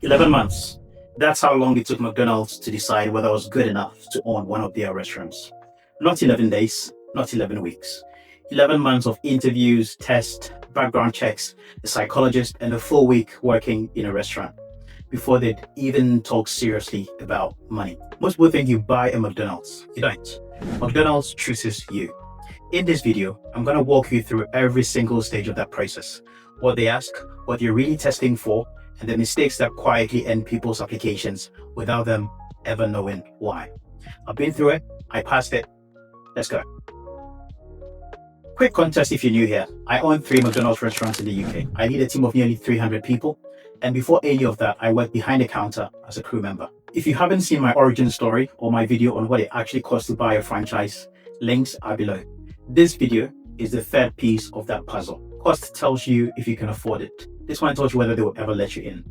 11 months. That's how long it took McDonald's to decide whether I was good enough to own one of their restaurants. Not 11 days, not 11 weeks. 11 months of interviews, tests, background checks, a psychologist, and a full week working in a restaurant before they'd even talk seriously about money. Most people think you buy a McDonald's. You don't. McDonald's chooses you. In this video, I'm going to walk you through every single stage of that process. What they ask, what you're really testing for, and the mistakes that quietly end people's applications without them ever knowing why. I've been through it. I passed it. Let's go. Quick context if you're new here. I own 3 McDonald's restaurants in the UK. I lead a team of nearly 300 people. And before any of that, I worked behind the counter as a crew member. If you haven't seen my origin story or my video on what it actually costs to buy a franchise, links are below. This video is the third piece of that puzzle. Cost tells you if you can afford it. This one tells you whether they will ever let you in.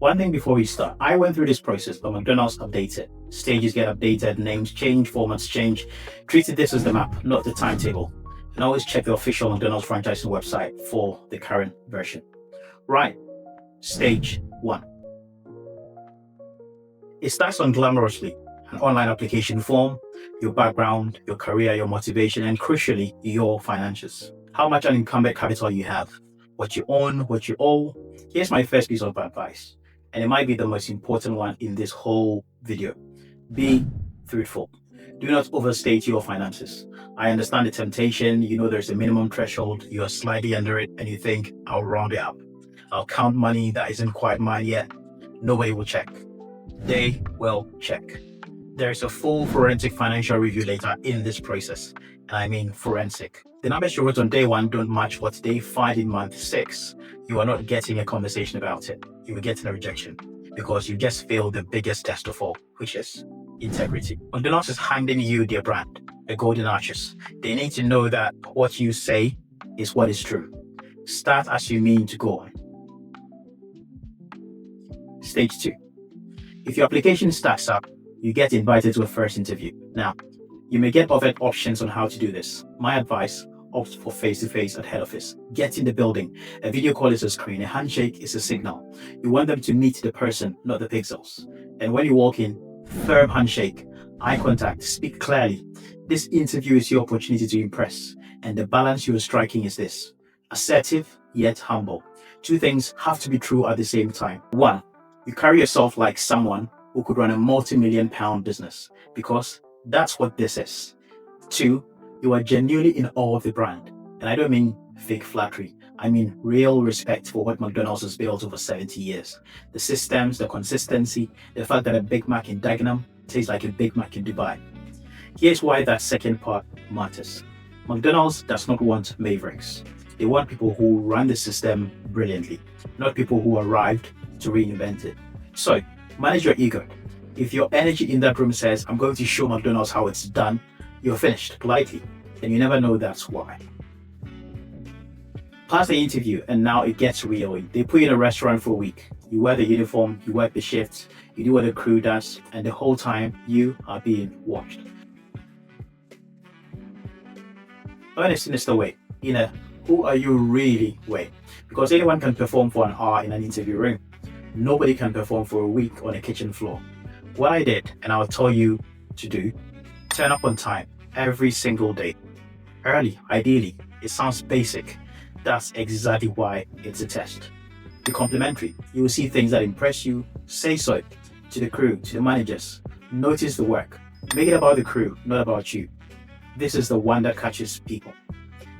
One thing before we start, I went through this process, but McDonald's updated. Stages get updated, names change, formats change. Treated this as the map, not the timetable. And always check the official McDonald's franchising website for the current version. Right, stage 1. It starts unglamorously. An online application form, your background, your career, your motivation, and crucially, your finances. How much unencumbered capital you have, what you own, what you owe. Here's my first piece of advice, and it might be the most important one in this whole video. Be truthful. Do not overstate your finances. I understand the temptation. You know there's a minimum threshold. You are slightly under it, and you think, I'll round it up. I'll count money that isn't quite mine yet. Nobody will check. They will check. There's a full forensic financial review later in this process, and I mean forensic. The numbers you wrote on day 1 don't match what they find in month 6. You are not getting a conversation about it. You will get a rejection because you just failed the biggest test of all, which is integrity. McDonald's is handing you their brand, the golden arches. They need to know that what you say is what is true. Start as you mean to go on. Stage 2. If your application stacks up, you get invited to a first interview. Now, you may get offered options on how to do this. My advice, opt for face-to-face at head office. Get in the building. A video call is a screen. A handshake is a signal. You want them to meet the person, not the pixels. And when you walk in, firm handshake, eye contact, speak clearly. This interview is your opportunity to impress. And the balance you are striking is this: assertive yet humble. 2 things have to be true at the same time. 1, you carry yourself like someone who could run a multi-million-pound business, because that's what this is. 2, you are genuinely in awe of the brand. And I don't mean fake flattery. I mean real respect for what McDonald's has built over 70 years. The systems, the consistency, the fact that a Big Mac in Dagenham tastes like a Big Mac in Dubai. Here's why that second part matters. McDonald's does not want mavericks. They want people who run the system brilliantly, not people who arrived to reinvent it. So, manage your ego. If your energy in that room says, I'm going to show McDonald's how it's done, you're finished politely, and you never know that's why. Pass the interview, and now it gets real. They put you in a restaurant for a week. You wear the uniform, you work the shifts, you do what the crew does, and the whole time you are being watched. Not in a sinister way, in a who are you really way. Because anyone can perform for an hour in an interview room. Nobody can perform for a week on a kitchen floor. What I did, and I'll tell you to do, turn up on time every single day. Early, ideally. It sounds basic. That's exactly why it's a test. Be complimentary. You will see things that impress you. Say so to the crew, to the managers. Notice the work. Make it about the crew, not about you. This is the one that catches people.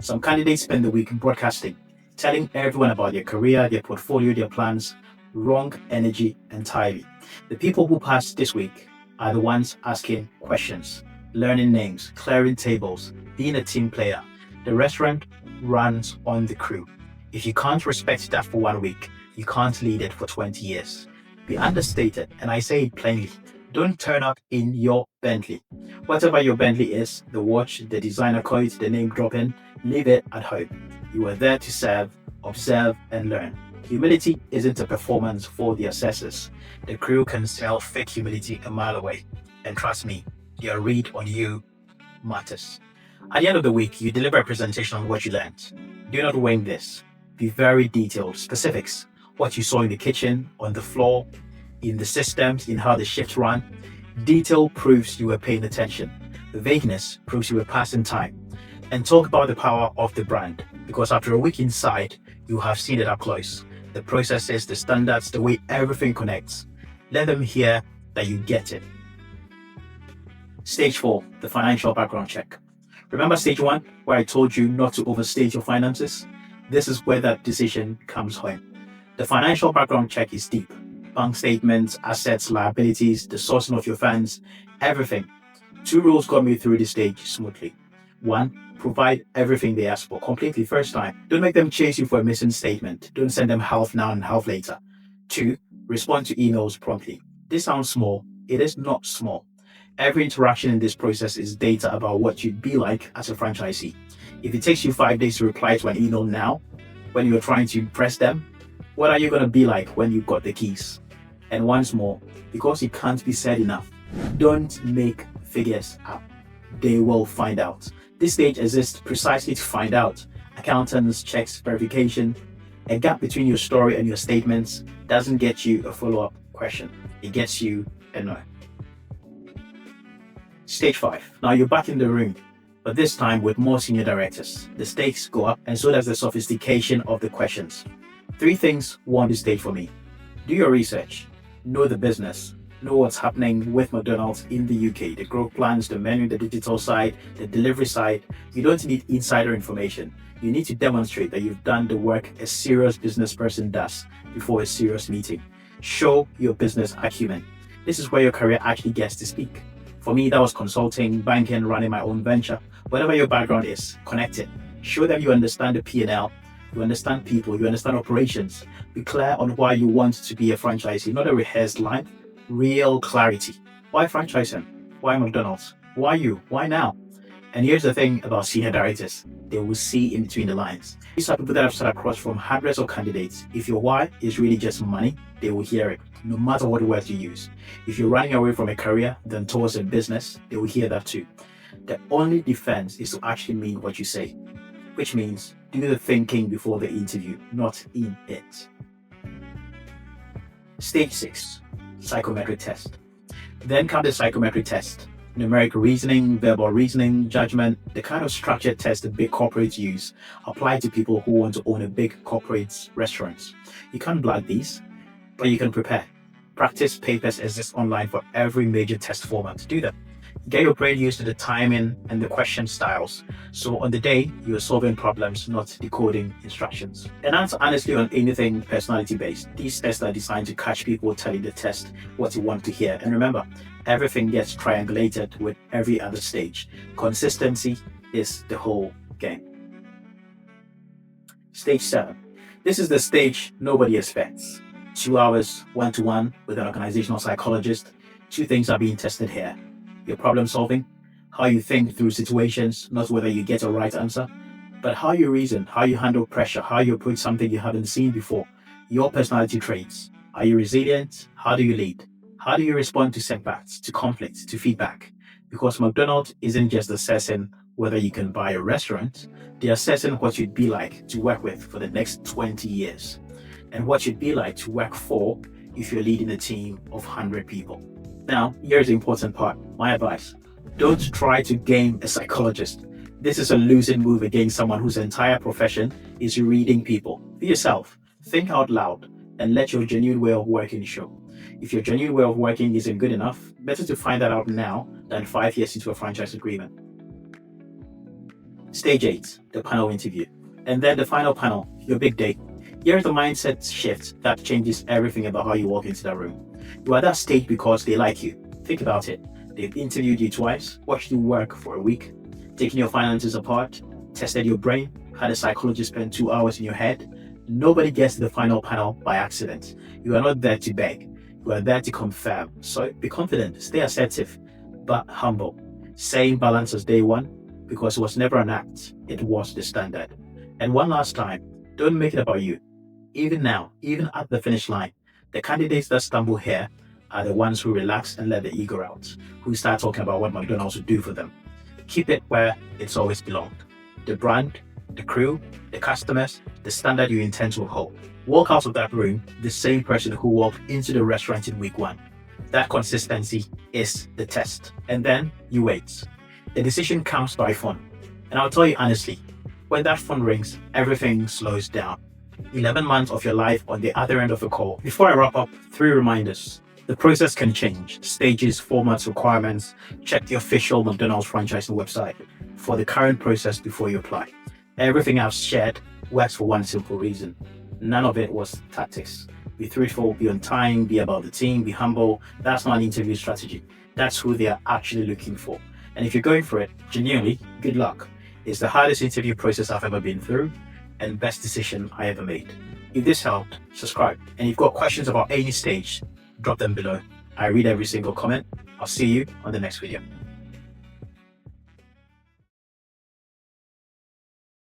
Some candidates spend the week broadcasting, telling everyone about their career, their portfolio, their plans. Wrong energy entirely. The people who pass this week are the ones asking questions, learning names, clearing tables, being a team player. The restaurant runs on the crew. If you can't respect that for 1 week, you can't lead it for 20 years. Be understated, and I say it plainly. Don't turn up in your Bentley. Whatever your Bentley is, the watch, the designer coat, the name dropping, leave it at home. You are there to serve, observe, and learn. Humility isn't a performance for the assessors. The crew can sell fake humility a mile away. And trust me, their read on you matters. At the end of the week, you deliver a presentation on what you learned. Do not wing this. Be very detailed. Specifics. What you saw in the kitchen, on the floor. in the systems, in how the shifts run. Detail proves you were paying attention. Vagueness proves you were passing time. And talk about the power of the brand, because after a week inside, you have seen it up close. The processes, the standards, the way everything connects. Let them hear that you get it. Stage 4, the financial background check. Remember stage 1, where I told you not to overstate your finances? This is where that decision comes home. The financial background check is deep. Bank statements, assets, liabilities, the sourcing of your funds, everything. 2 rules got me through this stage smoothly. 1, provide everything they ask for completely first time. Don't make them chase you for a missing statement. Don't send them half now and half later. 2, respond to emails promptly. This sounds small. It is not small. Every interaction in this process is data about what you'd be like as a franchisee. If it takes you 5 days to reply to an email now, when you're trying to impress them, what are you going to be like when you've got the keys? And once more, because it can't be said enough, don't make figures up. They will find out. This stage exists precisely to find out. Accountants, checks, verification. A gap between your story and your statements doesn't get you a follow-up question. It gets you a no. Stage 5. Now you're back in the room, but this time with more senior directors. The stakes go up, and so does the sophistication of the questions. 3 things won this stage for me. Do your research. Know the business. Know what's happening with McDonald's in the UK. The growth plans, the menu, the digital side, the delivery side. You don't need insider information. You need to demonstrate that you've done the work a serious business person does before a serious meeting. Show your business acumen. This is where your career actually gets to speak. For me, that was consulting, banking, running my own venture. Whatever your background is, connect it. Show them you understand the P&L, you understand people, you understand operations. Be clear on why you want to be a franchisee, not a rehearsed line, real clarity. Why franchising? Why McDonald's? Why you? Why now? And here's the thing about senior directors. They will see in between the lines. These are people that have sat across from hundreds of candidates. If your why is really just money, they will hear it, no matter what words you use. If you're running away from a career, then towards a business, they will hear that too. The only defense is to actually mean what you say, which means do the thinking before the interview, not in it. Stage 6, psychometric test. Then come the psychometric test. Numeric reasoning, verbal reasoning, judgment, the kind of structured test that big corporates use, apply to people who want to own a big corporate restaurant. You can't blag these, but you can prepare. Practice papers exist online for every major test format. Do them. Get your brain used to the timing and the question styles. So on the day, you're solving problems, not decoding instructions. And answer honestly on anything personality based. These tests are designed to catch people telling the test what you want to hear. And remember, everything gets triangulated with every other stage. Consistency is the whole game. Stage 7. This is the stage nobody expects. 2 hours, one-to-one with an organizational psychologist. 2 things are being tested here. Your problem solving, how you think through situations, not whether you get a right answer, but how you reason, how you handle pressure, how you approach something you haven't seen before. Your personality traits. Are you resilient? How do you lead? How do you respond to setbacks, to conflict, to feedback? Because McDonald's isn't just assessing whether you can buy a restaurant, they're assessing what you'd be like to work with for the next 20 years. And what you'd be like to work for if you're leading a team of 100 people. Now, here's the important part. My advice. Don't try to game a psychologist. This is a losing move against someone whose entire profession is reading people. Be yourself. Think out loud and let your genuine way of working show. If your genuine way of working isn't good enough, better to find that out now than 5 years into a franchise agreement. Stage 8, the panel interview. And then the final panel, your big day. Here's the mindset shift that changes everything about how you walk into that room. You are at that stage because they like you. Think about it. They've interviewed you twice, watched you work for a week, taken your finances apart, tested your brain, had a psychologist spend 2 hours in your head. Nobody gets to the final panel by accident. You are not there to beg. You are there to confirm. So be confident, stay assertive, but humble. Same balance as day one, because it was never an act. It was the standard. And one last time, don't make it about you. Even now, even at the finish line, the candidates that stumble here are the ones who relax and let the ego out, who start talking about what McDonald's would do for them. Keep it where it's always belonged. The brand, the crew, the customers, the standard you intend to uphold. Walk out of that room the same person who walked into the restaurant in week 1. That consistency is the test. And then you wait. The decision comes by phone. And I'll tell you honestly, when that phone rings, everything slows down. 11 months of your life on the other end of a call. Before I wrap up, 3 reminders. The process can change. Stages, formats, requirements. Check the official McDonald's franchising website for the current process before you apply. Everything I've shared works for one simple reason. None of it was tactics. Be truthful, be on time, be about the team, be humble. That's not an interview strategy. That's who they are actually looking for. And if you're going for it, genuinely, good luck. It's the hardest interview process I've ever been through and best decision I ever made. If this helped, subscribe. And if you've got questions about any stage, drop them below. I read every single comment. I'll see you on the next video.